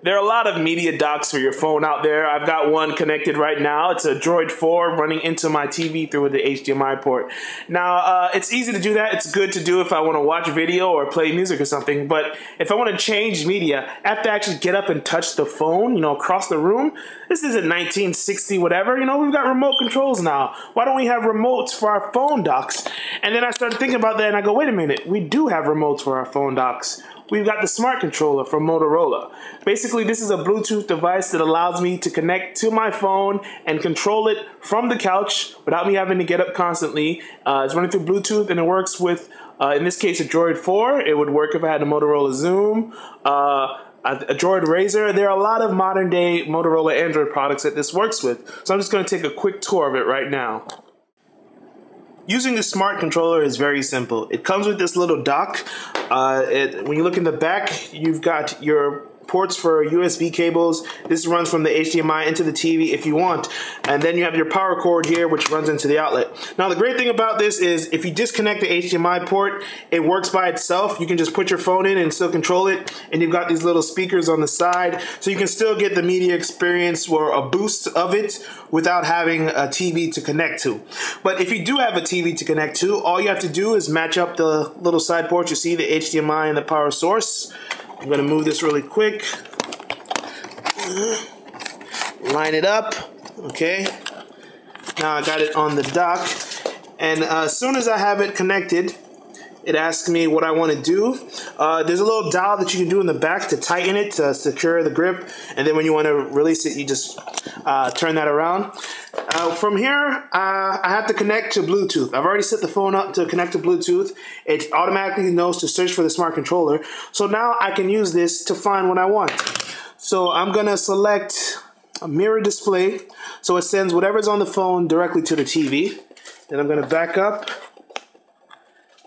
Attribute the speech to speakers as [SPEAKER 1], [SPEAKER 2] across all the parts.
[SPEAKER 1] There are a lot of media docks for your phone out there. I've got one connected right now. It's a Droid 4 running into my TV through the HDMI port. Now, it's easy to do that. It's good to do if I want to watch video or play music or something. But if I want to change media, I have to actually get up and touch the phone, across the room. This isn't 1960 whatever. We've got remote controls now. Why don't we have remotes for our phone docks? And then I started thinking about that and I go, wait a minute. We do have remotes for our phone docks. We've got the Smart Controller from Motorola. Basically, this is a Bluetooth device that allows me to connect to my phone and control it from the couch without me having to get up constantly. It's running through Bluetooth and it works with, in this case, a Droid 4. It would work if I had a Motorola Zoom, a Droid Razr. There are a lot of modern day Motorola Android products that this works with. So I'm just going to take a quick tour of it right now. Using the Smart Controller is very simple. It comes with this little dock. When you look in the back, you've got your ports for USB cables. This runs from the HDMI into the TV if you want. And then you have your power cord here, which runs into the outlet. Now, the great thing about this is if you disconnect the HDMI port, it works by itself. You can just put your phone in and still control it. And you've got these little speakers on the side. So you can still get the media experience or a boost of it without having a TV to connect to. But if you do have a TV to connect to, all you have to do is match up the little side ports. You see the HDMI and the power source. I'm going to move this really quick. Line it up. Okay. Now I got it on the dock. And as soon as I have it connected, it asks me what I want to do. There's a little dial that you can do in the back to tighten it, to secure the grip. And then when you want to release it, you just turn that around. From here, I have to connect to Bluetooth. I've already set the phone up to connect to Bluetooth. It automatically knows to search for the Smart Controller. So now I can use this to find what I want. So I'm going to select a mirror display. So it sends whatever's on the phone directly to the TV. Then I'm going to back up.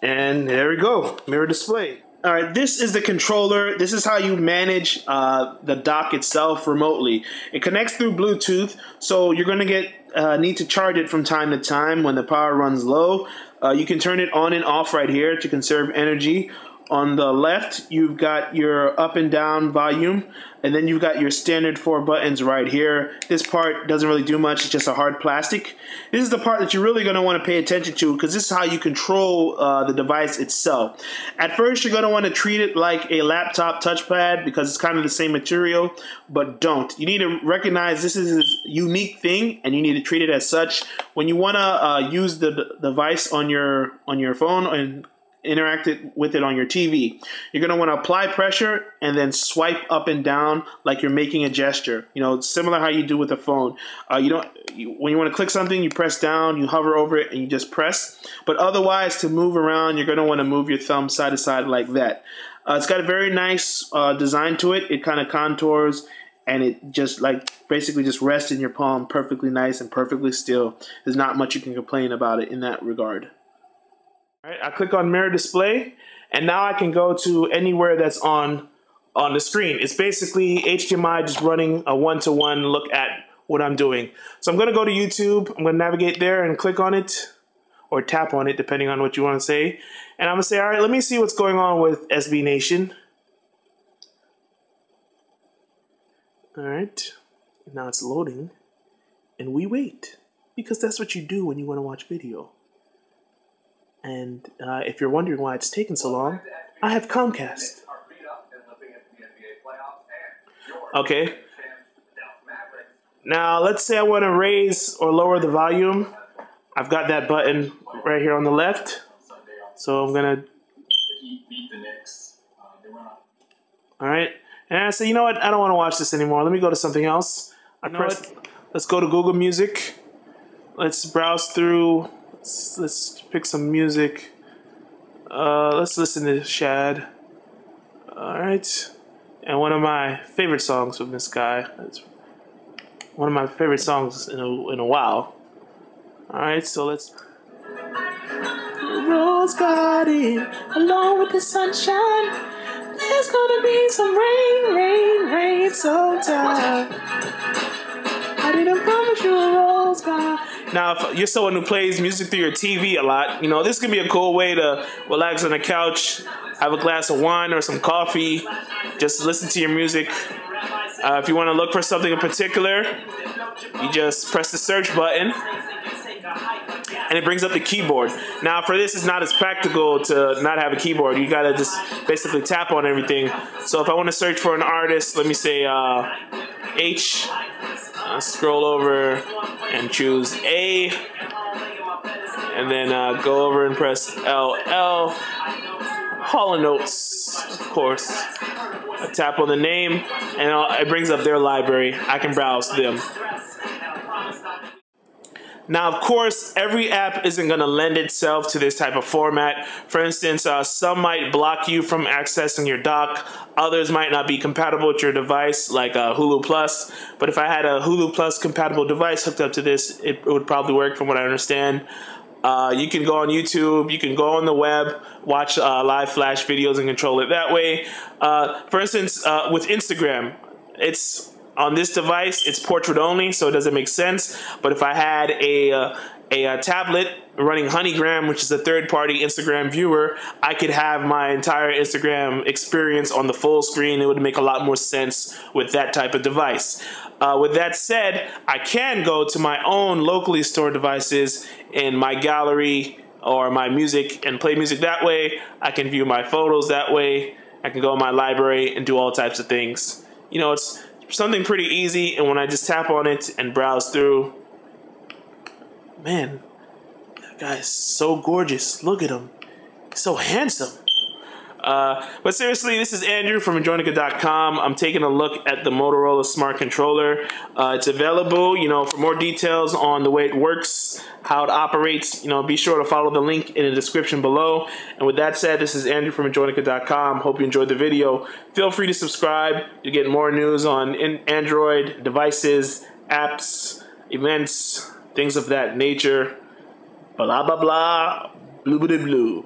[SPEAKER 1] And there we go, mirror display. All right, this is the controller. This is how you manage the dock itself remotely. It connects through Bluetooth, so you're going to need to charge it from time to time when the power runs low. You can turn it on and off right here to conserve energy. On the left, you've got your up and down volume, and then you've got your standard 4 buttons right here. This part doesn't really do much. It's just a hard plastic. This is the part that you're really going to want to pay attention to because this is how you control the device itself. At first, you're going to want to treat it like a laptop touchpad because it's kind of the same material, but don't. You need to recognize this is a unique thing, and you need to treat it as such. When you want to use the device on your phone and interact with it on your TV, you're going to want to apply pressure and then swipe up and down like you're making a gesture. It's similar how you do with a phone. When you want to click something, you press down, you hover over it, and you just press. But otherwise, to move around, you're going to want to move your thumb side to side like that. It's got a very nice design to it. It kind of contours, and it just basically just rests in your palm perfectly nice and perfectly still. There's not much you can complain about it in that regard. All right, I click on mirror display, and now I can go to anywhere that's on the screen. It's basically HDMI just running a one-to-one look at what I'm doing. So I'm going to go to YouTube. I'm going to navigate there and click on it, or tap on it, depending on what you want to say. And I'm going to say, all right, let me see what's going on with SB Nation. All right, now it's loading, and we wait, because that's what you do when you want to watch video. And if you're wondering why it's taken so long, I have Comcast. Okay. Now, let's say I want to raise or lower the volume. I've got that button right here on the left. So I'm going to... All right. And I say, you know what? I don't want to watch this anymore. Let me go to something else. Let's go to Google Music. Let's browse through... Let's pick some music. Let's listen to Shad. Alright. And one of my favorite songs from this guy. It's one of my favorite songs in a while. Alright, so let's... Rose garden, along with the sunshine. There's gonna be some rain sometime. I didn't promise you a rose garden. Now, if you're someone who plays music through your TV a lot, this can be a cool way to relax on the couch, have a glass of wine or some coffee, just listen to your music. If you want to look for something in particular, you just press the search button and it brings up the keyboard. Now for this, it's not as practical to not have a keyboard. You gotta just basically tap on everything. So if I want to search for an artist, let me say H, scroll over and choose A, and then go over and press LL. Hall & Oates, of course. I tap on the name and it brings up their library. I can browse them. Now, of course, every app isn't going to lend itself to this type of format. For instance, some might block you from accessing your dock. Others might not be compatible with your device, like Hulu Plus. But if I had a Hulu Plus compatible device hooked up to this, it would probably work from what I understand. You can go on YouTube, you can go on the web, watch live flash videos and control it that way. For instance, with Instagram, it's on this device, it's portrait only, so it doesn't make sense. But if I had a tablet running Honeygram, which is a third-party Instagram viewer, I could have my entire Instagram experience on the full screen. It would make a lot more sense with that type of device. With that said, I can go to my own locally stored devices in my gallery or my music and play music that way. I can view my photos that way. I can go in my library and do all types of things. You know, it's something pretty easy, and when I just tap on it and browse through, man, that guy's so gorgeous. Look at him. He's so handsome. But seriously, this is Andrew from Enjoynica.com. I'm taking a look at the Motorola Smart Controller. It's available. You know, for more details on the way it works, how it operates, you know, be sure to follow the link in the description below. And with that said, this is Andrew from Enjoynica.com. Hope you enjoyed the video. Feel free to subscribe to get more news on Android devices, apps, events, things of that nature. Blah, blah, blah. Blue, blue, blue.